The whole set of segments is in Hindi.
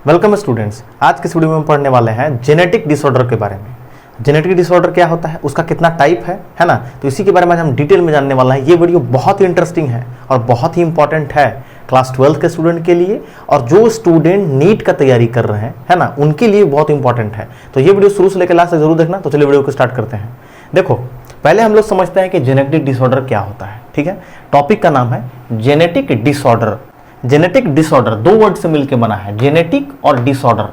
Welcome students. आज के इस वीडियो में हम पढ़ने वाले हैं जेनेटिक डिसऑर्डर के बारे में। जेनेटिक डिसऑर्डर क्या होता है, उसका कितना टाइप है ना, तो इसी के बारे में आज हम डिटेल में जानने वाला है। ये वीडियो बहुत ही इंटरेस्टिंग है और बहुत ही इंपॉर्टेंट है क्लास 12 के स्टूडेंट के लिए, और जो स्टूडेंट नीट का तैयारी कर रहे हैं है ना, उनके लिए बहुत इंपॉर्टेंट है। तो ये वीडियो शुरू से लेकर लास्ट तक जरूर देखना। तो चलिए वीडियो को स्टार्ट करते हैं। देखो, पहले हम लोग समझते हैं कि जेनेटिक डिसऑर्डर क्या होता है। ठीक है, टॉपिक का नाम है जेनेटिक डिसऑर्डर। जेनेटिक डिसऑर्डर दो वर्ड से मिलकर बना है, जेनेटिक और डिसऑर्डर।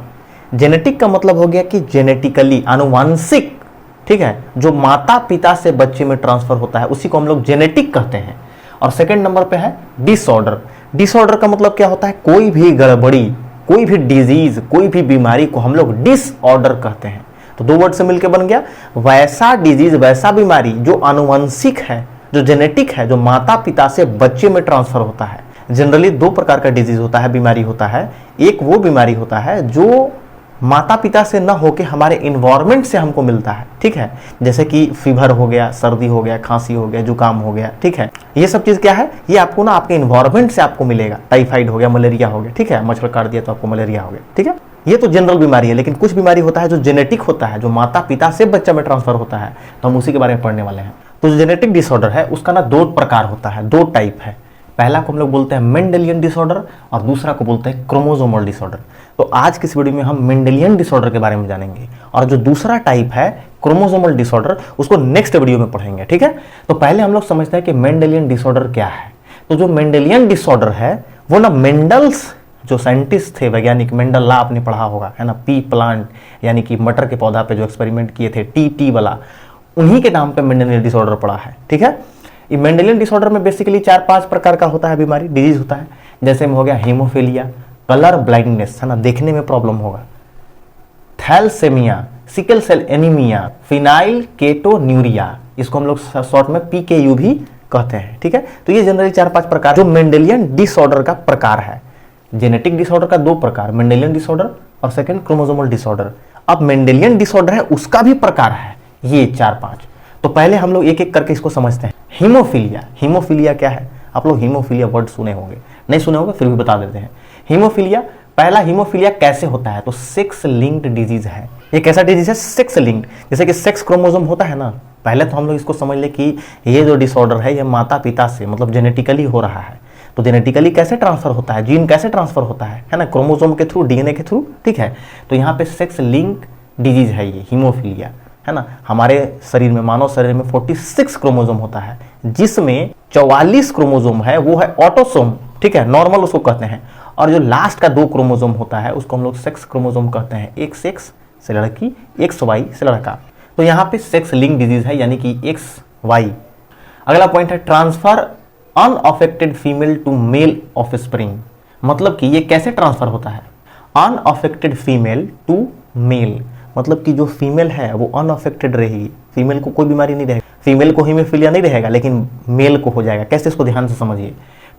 जेनेटिक का मतलब हो गया कि जेनेटिकली, आनुवांशिक, ठीक है, जो माता पिता से बच्चे में ट्रांसफर होता है उसी को हम लोग जेनेटिक कहते हैं। और सेकंड नंबर पे है डिसऑर्डर। डिसऑर्डर का मतलब क्या होता है, कोई भी गड़बड़ी, कोई भी डिजीज, कोई भी बीमारी को हम लोग डिसऑर्डर कहते हैं। तो दो वर्ड से मिलकर बन गया वैसा डिजीज, वैसा बीमारी जो आनुवंशिक है, जो जेनेटिक है, जो माता पिता से बच्चे में ट्रांसफर होता है। जनरली दो प्रकार का डिजीज होता है, बीमारी होता है। एक वो बीमारी होता है जो माता पिता से न होके हमारे इन्वायरमेंट से हमको मिलता है। ठीक है, जैसे कि फीवर हो गया, सर्दी हो गया, खांसी हो गया, जुकाम हो गया। ठीक है, ये सब चीज क्या है, ये आपको ना आपके इन्वायरमेंट से आपको मिलेगा। टाइफाइड हो गया, मलेरिया हो गया, ठीक है, मच्छर काट दिया तो आपको मलेरिया हो गया। ठीक है, ये तो जनरल बीमारी है। लेकिन कुछ बीमारी होता है जो जेनेटिक होता है, जो माता पिता से बच्चा में ट्रांसफर होता है, तो हम उसी के बारे में पढ़ने वाले हैं। तो जो जेनेटिक डिसऑर्डर है उसका ना दो प्रकार होता है, दो टाइप है। पहला को हम लोग बोलते हैं मेंडेलियन डिसऑर्डर और दूसरा को बोलते हैं क्रोमोसोमल डिसऑर्डर। तो आज की इस वीडियो में हम मेंडेलियन डिसऑर्डर के बारे में जानेंगे, और जो दूसरा टाइप है क्रोमोसोमल डिसऑर्डर, उसको नेक्स्ट वीडियो में पढ़ेंगे। ठीक है, तो पहले हम लोग समझते हैं कि मेंडेलियन डिसऑर्डर क्या है। तो जो मेंडेलियन डिसऑर्डर है वो ना मेंडल्स, जो साइंटिस्ट थे, वैज्ञानिक, मेंडल ला आपने पढ़ा होगा है ना, पी प्लांट यानी कि मटर के पौधा पे जो एक्सपेरिमेंट किए थे, टी वाला, उन्हीं के नाम पे मेंडेलियन डिसऑर्डर पड़ा है। ठीक है, ये मेंडेलियन डिसऑर्डर में बेसिकली 4-5 प्रकार का होता है, बीमारी, डिजीज होता है। जैसे में हो गया हीमोफीलिया, कलर ब्लाइंडनेस है ना, देखने में प्रॉब्लम होगा, thalassemia, sickle cell anaemia, phenylketonuria, इसको हम लोग शॉर्ट में PKU भी कहते हैं। ठीक है, तो ये जनरली 4-5 प्रकार जो मेंडेलियन डिसऑर्डर का प्रकार है। जेनेटिक डिसऑर्डर का दो प्रकार, मेंडेलियन डिसऑर्डर और सेकंड क्रोमोसोमल डिसऑर्डर। अब मेंडेलियन डिसऑर्डर है, उसका भी प्रकार है ये 4-5। तो पहले हम लोग एक एक करके इसको समझते हैं। हीमोफीलिया, हीमोफीलिया क्या है, आप लोग हीमोफीलिया वर्ड सुने होंगे, नहीं सुने होंगे फिर भी बता देते हैं। हीमोफीलिया, पहला हीमोफीलिया कैसे होता है, तो सेक्स लिंक्ड डिजीज है। ये कैसा डिजीज है, सेक्स लिंक्ड। जैसे कि सेक्स क्रोमोसोम होता है ना, पहले तो हम लोग इसको समझ ले कि ये जो डिसऑर्डर है ये माता पिता से, मतलब जेनेटिकली हो रहा है। तो जेनेटिकली कैसे ट्रांसफर होता है, जीन कैसे ट्रांसफर होता है ना, क्रोमोसोम के थ्रू, DNA के थ्रू। ठीक है, तो यहाँ पे सेक्स लिंक डिजीज है ये हीमोफीलिया, है ना। हमारे शरीर में, मानव शरीर में 46 क्रोमोसोम होता है, जिसमें 44 क्रोमोसोम है वो है ऑटोसोम, ठीक है, नॉर्मल उसको कहते हैं। और जो लास्ट का 2 क्रोमोसोम होता है उसको हम लोग सेक्स क्रोमोसोम कहते हैं। एक सेक्स से लड़की, XY से लड़का। तो यहाँ पे सेक्स लिंक डिजीज है, यानी कि XY। अगला पॉइंट है transfer unaffected female to male offspring. मतलब कि ये कैसे ट्रांसफर होता है, अनअफेक्टेड फीमेल टू मेल, मतलब कि जो फीमेल है वो अनअफेक्टेड रहेगी, फीमेल को कोई बीमारी नहीं रहेगी, फीमेल को हीमोफीलिया नहीं रहेगा, लेकिन मेल को हो जाएगा। कैसे, इसको ध्यान से समझिए।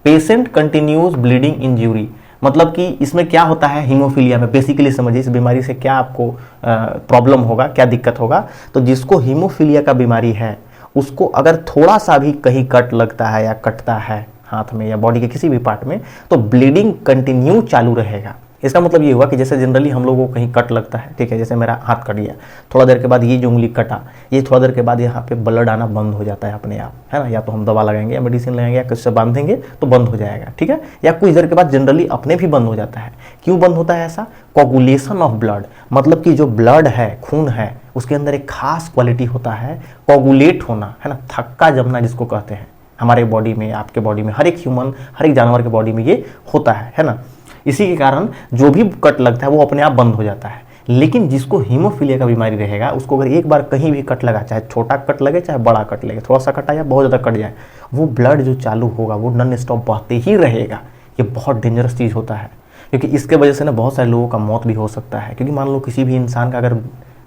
पेशेंट कंटिन्यूज ब्लीडिंग इंजरी, मतलब कि इसमें क्या होता है, हीमोफीलिया में बेसिकली समझिए इस बीमारी से क्या आपको प्रॉब्लम होगा, क्या दिक्कत होगा। तो जिसको हीमोफीलिया का बीमारी है उसको अगर थोड़ा सा भी कहीं कट लगता है या कटता है हाथ में या बॉडी के किसी भी पार्ट में, तो ब्लीडिंग कंटिन्यू चालू रहेगा। इसका मतलब ये हुआ कि जैसे जनरली हम लोगों को कहीं कट लगता है, ठीक है, जैसे मेरा हाथ कट गया, थोड़ा देर के बाद ये जो उंगली कटा, ये थोड़ा देर के बाद यहाँ पे ब्लड आना बंद हो जाता है अपने आप, है ना। या तो हम दवा लगाएंगे या मेडिसिन लगाएंगे या किससे बांधेंगे तो बंद हो जाएगा, ठीक है। या कुछ देर के बाद जनरली अपने भी बंद हो जाता है। क्यों बंद होता है ऐसा, कोगुलेशन ऑफ ब्लड, मतलब कि जो ब्लड है, खून है, उसके अंदर एक खास क्वालिटी होता है कोगुलेट होना, है ना, थक्का जमना जिसको कहते हैं। हमारे बॉडी में, आपके बॉडी में, हर एक ह्यूमन, हर एक जानवर के बॉडी में ये होता है ना। इसी के कारण जो भी कट लगता है वो अपने आप बंद हो जाता है। लेकिन जिसको हीमोफीलिया का बीमारी रहेगा उसको अगर एक बार कहीं भी कट लगा, चाहे छोटा कट लगे चाहे बड़ा कट लगे, थोड़ा सा कटा या बहुत ज़्यादा कट जाए, वो ब्लड जो चालू होगा वो नॉन स्टॉप बहते ही रहेगा। ये बहुत डेंजरस चीज़ होता है, क्योंकि इसके वजह से ना बहुत सारे लोगों का मौत भी हो सकता है। क्योंकि मान लो किसी भी इंसान का अगर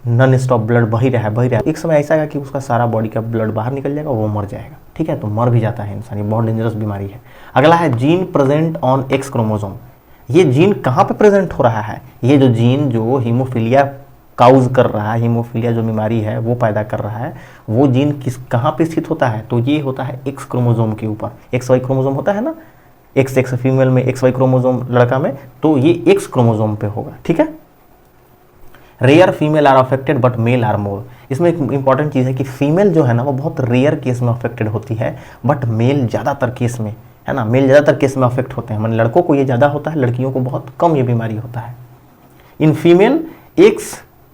नॉन स्टॉप ब्लड बही रहा है, एक समय ऐसा है कि उसका सारा बॉडी का ब्लड बाहर निकल जाएगा, वो मर जाएगा। ठीक है, तो मर भी जाता है इंसान, ये बहुत डेंजरस बीमारी है। अगला है gene present on X chromosome. ये जीन कहाँ पे प्रेजेंट हो रहा है, ये जो जीन जो हीमोफीलिया काउज कर रहा है, हीमोफीलिया जो बीमारी है वो पैदा कर रहा है, वो जीन कहाँ पे स्थित होता है, तो ये होता है X क्रोमोसोम के ऊपर। XY क्रोमोसोम होता है ना, एक्स एक्स फीमेल में, एक्स वाई क्रोमोजोम लड़का में, तो ये एक्स क्रोमोजोम पे होगा, ठीक है। Rare female are affected but male are more. इसमें एक इंपॉर्टेंट चीज़ है कि फीमेल जो है ना वो बहुत रेयर केस में अफेक्टेड होती है, बट मेल ज़्यादातर केस में, है ना, मेल ज़्यादातर केस में अफेक्ट होते हैं। मतलब लड़कों को ये ज़्यादा होता है, लड़कियों को बहुत कम ये बीमारी होता है। इन फीमेल एक्स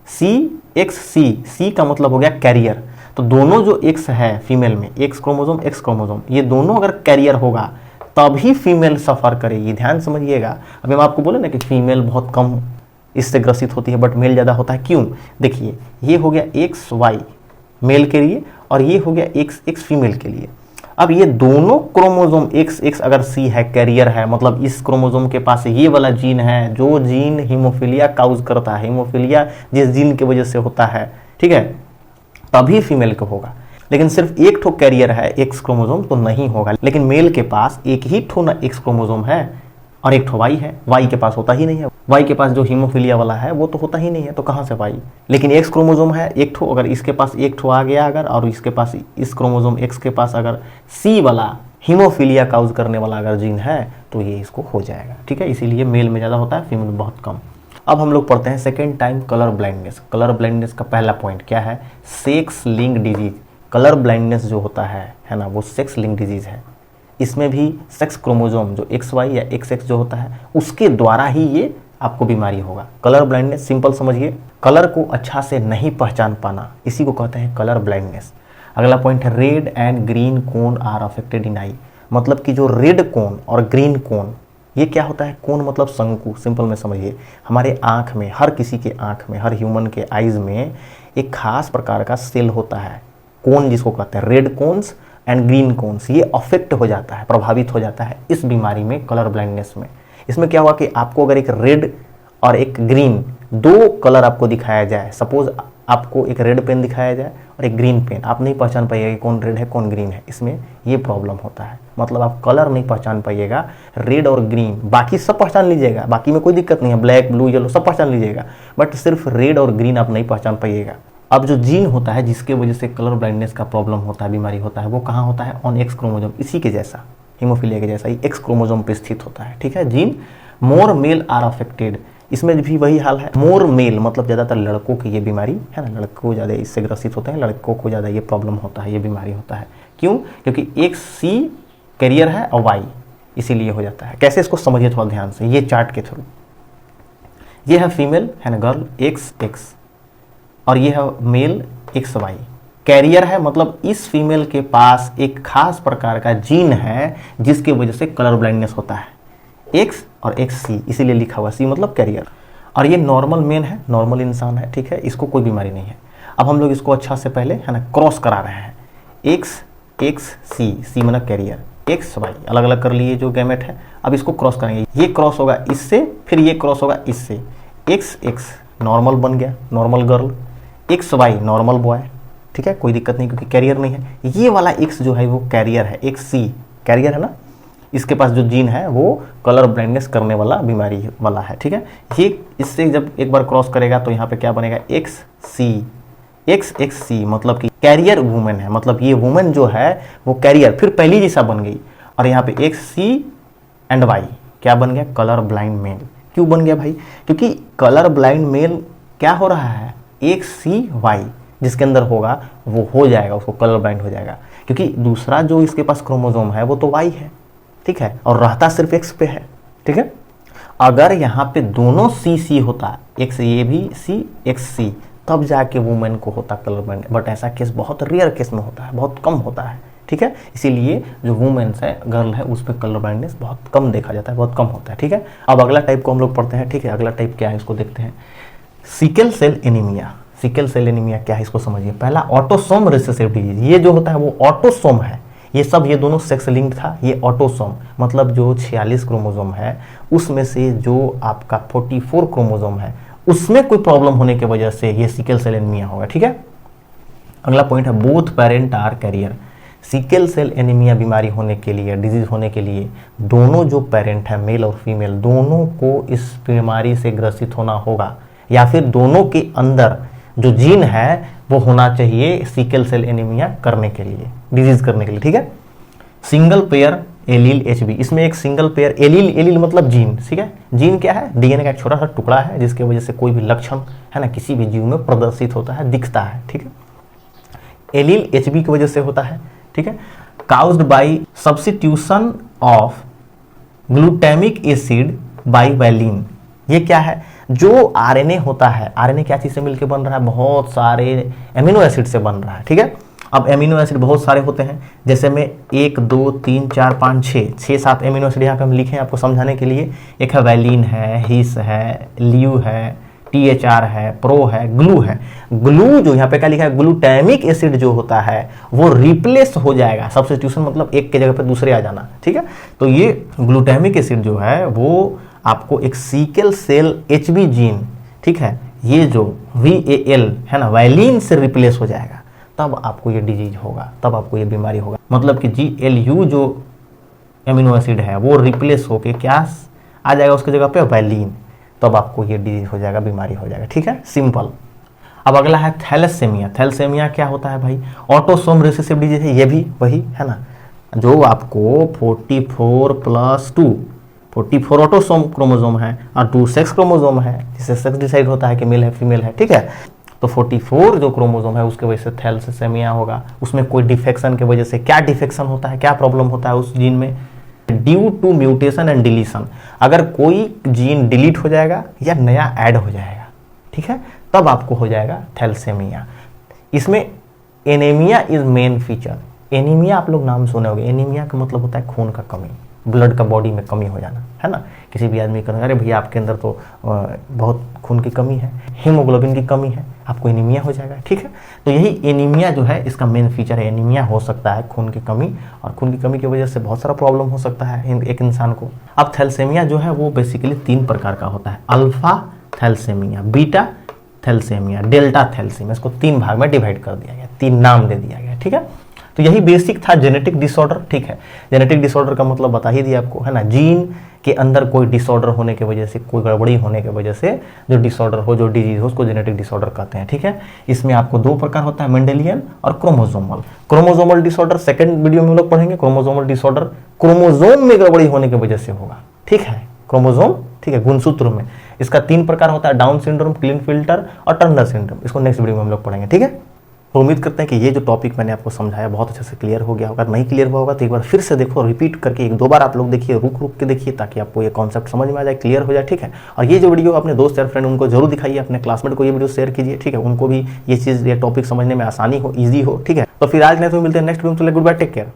सी, सी का मतलब हो गया कैरियर, तो दोनों जो एक्स है फीमेल में, एक्स क्रोमोजोम, ये दोनों अगर कैरियर होगा तभी फीमेल सफ़र करेगी। ध्यान समझिएगा। अभी हम आपको बोले ना कि फीमेल बहुत कम इससे ग्रसित होती है बट मेल ज़्यादा होता है, क्यों? देखिए, ये हो गया एक्स वाई मेल के लिए और ये हो गया एक्स एक्स फीमेल के लिए। अब ये दोनों क्रोमोजोम एक्स एक्स अगर सी है, कैरियर है, मतलब इस क्रोमोजोम के पास ये वाला जीन है जो जीन हीमोफीलिया काउज करता है, हीमोफीलिया जिस जीन की वजह से होता है, ठीक है, तभी फीमेल को होगा। लेकिन सिर्फ एक ठो कैरियर है एक्स क्रोमोजोम तो नहीं होगा। लेकिन मेल के पास एक ही ठो ना एक्स क्रोमोजोम है और एक ठो वाई है, वाई के पास होता ही नहीं है। वाई के पास जो हीमोफीलिया वाला है वो तो होता ही नहीं है, तो कहाँ से वाई? लेकिन एक्स क्रोमोजोम है एक ठो, अगर इसके पास एक ठो आ गया अगर, और इसके पास इस क्रोमोजोम एक्स के पास अगर सी वाला हीमोफीलिया काउज करने वाला अगर जीन है तो ये इसको हो जाएगा, ठीक है। इसीलिए मेल में ज़्यादा होता है, फीमेल में बहुत कम। अब हम लोग पढ़ते हैं second time colour blindness. Colour blindness का पहला पॉइंट क्या है? Sex link disease. Colour blindness जो होता है ना, वो सेक्स लिंक डिजीज है। इसमें भी सेक्स क्रोमोजोम जो एक्स वाई या एक्स एक्स जो होता है उसके द्वारा ही ये आपको बीमारी होगा। कलर ब्लाइंडनेस सिंपल समझिए, कलर को अच्छा से नहीं पहचान पाना, इसी को कहते हैं कलर ब्लाइंडनेस। अगला पॉइंट है red and green cone are affected in eye. मतलब कि जो रेड कोन और ग्रीन कोन, ये क्या होता है? कोन मतलब शंकु, सिंपल में समझिए। हमारे आँख में, हर किसी के आँख में, हर ह्यूमन के आइज़ में एक खास प्रकार का सेल होता है, कोन जिसको कहते हैं। Red cones and green cones ये अफेक्ट हो जाता है, प्रभावित हो जाता है इस बीमारी में, कलर ब्लाइंडनेस में। इसमें क्या हुआ कि आपको अगर एक रेड और एक ग्रीन दो कलर आपको दिखाया जाए, सपोज आपको एक रेड पेन दिखाया जाए और एक ग्रीन पेन, आप नहीं पहचान पाइएगा कि कौन रेड है कौन ग्रीन है, इसमें ये प्रॉब्लम होता है। मतलब आप कलर नहीं पहचान पाइएगा, रेड और ग्रीन, बाकी सब पहचान लीजिएगा, बाकी में कोई दिक्कत नहीं है, ब्लैक ब्लू येलो सब पहचान लीजिएगा, बट सिर्फ रेड और ग्रीन आप नहीं पहचान पाइएगा। अब जो जीन होता है जिसके वजह से कलर ब्लाइंडनेस का प्रॉब्लम होता है, बीमारी होता है, वो कहाँ होता है? ऑन एक्स क्रोमोजोम, इसी के जैसा, हीमोफीलिया के जैसा ही एक्स क्रोमोजोम पे स्थित होता है, ठीक है। Gene more male are affected, इसमें भी वही हाल है। मोर मेल मतलब ज़्यादातर लड़कों की ये बीमारी है ना, लड़कों ज़्यादा इससे ग्रसित होते हैं, लड़कों को ज़्यादा ये प्रॉब्लम होता है, ये बीमारी होता है। क्यों? क्योंकि एक सी कैरियर है और वाई, इसीलिए हो जाता है। कैसे इसको समझिए थोड़ा ध्यान से, ये चार्ट के थ्रू। ये है फीमेल है ना, गर्ल एक्स एक्स, और ये है मेल एक्स वाई। कैरियर है मतलब इस फीमेल के पास एक खास प्रकार का जीन है जिसकी वजह से कलर ब्लाइंडनेस होता है, एक्स और एक्स सी, इसीलिए लिखा हुआ सी मतलब कैरियर। और ये नॉर्मल मैन है, नॉर्मल इंसान है, ठीक है, इसको कोई बीमारी नहीं है। अब हम लोग इसको अच्छा से पहले है ना क्रॉस करा रहे हैं, एक्स एक्स सी, सी मतलब कैरियर, एक्स वाई अलग अलग कर लिए जो गैमेट है। अब इसको क्रॉस करेंगे, ये क्रॉस होगा इससे, फिर ये क्रॉस होगा इससे, एक्स एक्स नॉर्मल बन गया, normal girl, X Y normal boy, ठीक है, कोई दिक्कत नहीं क्योंकि कैरियर नहीं है। ये वाला एक्स जो है वो कैरियर है, एक्स सी कैरियर है ना, इसके पास जो जीन है वो कलर ब्लाइंडनेस करने वाला बीमारी वाला है, ठीक है। ये इससे जब एक बार क्रॉस करेगा तो यहाँ पे क्या बनेगा? एक्स सी, एक्स एक्स सी मतलब कि कैरियर वुमेन है, मतलब ये वुमेन जो है वो कैरियर फिर पहली जैसा बन गई, और यहाँ पे एक्स सी एंड वाई क्या बन गया? Colour blind mail. क्यों बन गया भाई? क्योंकि कलर ब्लाइंड मेल क्या हो रहा है, एक्स सी वाई जिसके अंदर होगा वो हो जाएगा, उसको कलर ब्लाइंड हो जाएगा, क्योंकि दूसरा जो इसके पास क्रोमोजोम है वो तो वाई है, ठीक है, और रहता सिर्फ एक्स पे है, ठीक है। अगर यहाँ पे दोनों सी सी होता, एक्स ये भी सी एक्स सी, तब जाके वुमेन को होता कलर ब्लाइंड, बट ऐसा केस बहुत रेयर केस में होता है, बहुत कम होता है, ठीक है। इसीलिए जो वुमेन्स है, गर्ल है, उस पर कलर ब्लाइंडनेस बहुत कम देखा जाता है, बहुत कम होता है, ठीक है। अब अगला टाइप को हम लोग पढ़ते हैं, ठीक है। अगला टाइप क्या है इसको देखते हैं, sickle cell anaemia. Sickle cell anaemia क्या है इसको समझिए। पहला ऑटोसोम रिसेसिव डिजीज, ये जो होता है वो ऑटोसोम है, ये सब ये दोनों सेक्स लिंक्ड था। ये ऑटोसोम मतलब जो 46 क्रोमोसोम है उसमें से जो आपका 44 क्रोमोसोम है उसमें कोई प्रॉब्लम होने की वजह से ये सिकल सेल एनीमिया होगा, ठीक है। अगला पॉइंट है both parent are carrier. Sickle cell anaemia बीमारी होने के लिए, डिजीज होने के लिए दोनों जो पेरेंट है, मेल और फीमेल, दोनों को इस बीमारी से ग्रसित होना होगा, या फिर दोनों के अंदर जो जीन है वो होना चाहिए सिकल सेल एनीमिया करने के लिए, डिजीज करने के लिए, ठीक है। सिंगल पेयर एलील HB, इसमें एक सिंगल पेयर एलील, एलील मतलब जीन, ठीक है। जीन क्या है? डीएनए का एक छोटा सा टुकड़ा है जिसकी वजह से कोई भी लक्षण है ना किसी भी जीव में प्रदर्शित होता है, दिखता है, ठीक है। एलील HB की वजह से होता है, ठीक है। Caused by substitution of glutamic acid by valine. ये क्या है? जो आरएनए होता है, आरएनए क्या चीज से मिलकर बन रहा है? बहुत सारे एमिनो एसिड से बन रहा है, ठीक है। अब एमिनो एसिड बहुत सारे होते हैं, जैसे में 1 2 3 4 5 6 7 एमिनो एसिड यहाँ पे हम लिखे हैं आपको समझाने के लिए। एक है वैलिन है, हिस है, ल्यू है, THR है, प्रो है, ग्लू है। ग्लू जो यहाँ पे क्या लिखा है? ग्लूटामिक एसिड जो होता है वो रिप्लेस हो जाएगा, सब्स्टिट्यूशन मतलब एक के जगह पे दूसरे आ जाना, ठीक है। तो ये ग्लूटामिक एसिड जो है वो आपको एक सीकल सेल HB जीन, ठीक है, ये जो VAL है ना वैलिन से रिप्लेस हो जाएगा, तब आपको ये डिजीज होगा, तब आपको ये बीमारी होगा। मतलब कि GLU जो एमिनो एसिड है वो रिप्लेस होके क्या आ जाएगा उसकी जगह पे? वैलिन, तब आपको ये डिजीज हो जाएगा, बीमारी हो जाएगा, ठीक है, सिंपल। अब अगला है थैलेसेमिया। थैलेसेमिया क्या होता है भाई? ऑटोसोम रिसेसिव डिजीज है, ये भी वही है ना जो आपको 44 ऑटोसोम क्रोमोसोम है और 2 सेक्स क्रोमोसोम है, जिससे सेक्स डिसाइड होता है कि मेल है फीमेल है, ठीक है। तो 44 जो क्रोमोसोम है उसके वजह से थैलेसेमिया होगा। उसमें कोई डिफेक्शन की वजह से, क्या डिफेक्शन होता है, क्या प्रॉब्लम होता है उस जीन में? Due to mutation and deletion, अगर कोई जीन डिलीट हो जाएगा या नया ऐड हो जाएगा, ठीक है, तब आपको हो जाएगा थैलेसेमिया। इसमें anaemia is main feature. Anaemia आप लोग नाम सुने होंगे। एनीमिया का मतलब होता है खून का कमी, ब्लड का बॉडी में कमी हो जाना, है ना। किसी भी आदमी का अरे भैया आपके अंदर तो बहुत खून की कमी है, हीमोग्लोबिन की कमी है, आपको एनीमिया हो जाएगा, ठीक है। तो यही एनीमिया जो है इसका मेन फीचर है। एनीमिया हो सकता है खून की कमी, और खून की कमी की वजह से बहुत सारा प्रॉब्लम हो सकता है एक इंसान को। अब थैलेसेमिया जो है वो बेसिकली 3 प्रकार का होता है। Alpha thalassaemia, beta thalassaemia, delta thalassaemia. इसको 3 भाग में डिवाइड कर दिया गया, 3 नाम दे दिया गया, ठीक है। तो यही बेसिक था जेनेटिक डिसऑर्डर, ठीक है। जेनेटिक डिसऑर्डर का मतलब बता ही दिया आपको, है ना। जीन के अंदर कोई डिसऑर्डर होने की वजह से, कोई गड़बड़ी होने की वजह से जो डिसऑर्डर हो, जो डिजीज हो, उसको जेनेटिक डिसऑर्डर कहते हैं, ठीक है। इसमें आपको 2 प्रकार होता है, मेंडेलियन और chromosomal. Chromosomal disorder second video में हम लोग पढ़ेंगे। क्रोमोसोमल डिसऑर्डर क्रोमोसोम में गड़बड़ी होने की वजह से होगा, ठीक है, क्रोमोसोम, ठीक है, गुणसूत्र में। इसका 3 प्रकार होता है, डाउन सिंड्रोम, क्लिनफिल्टर और टर्नर सिंड्रोम। इसको नेक्स्ट वीडियो में हम लोग पढ़ेंगे, ठीक है। तो उम्मीद करते हैं कि ये जो टॉपिक मैंने आपको समझाया बहुत अच्छे से क्लियर हो गया होगा। नहीं क्लियर हुआ होगा तो एक बार फिर से देखो, रिपीट करके 1-2 बार आप लोग देखिए, रुक के देखिए, ताकि आपको ये कॉन्सेप्ट समझ में आ जाए, क्लियर हो जाए, ठीक है। और ये जो वीडियो अपने दोस्त या फ्रेंड उनको जरूर दिखाइए, अपने क्लासमेट को ये वीडियो शेयर कीजिए, ठीक है, उनको भी ये चीज़, ये टॉपिक समझने में आसानी हो, ईजी हो, ठीक है। तो फिर आज नहीं तो मिलते हैं नेक्स्ट वीडियो में। Goodbye, take care.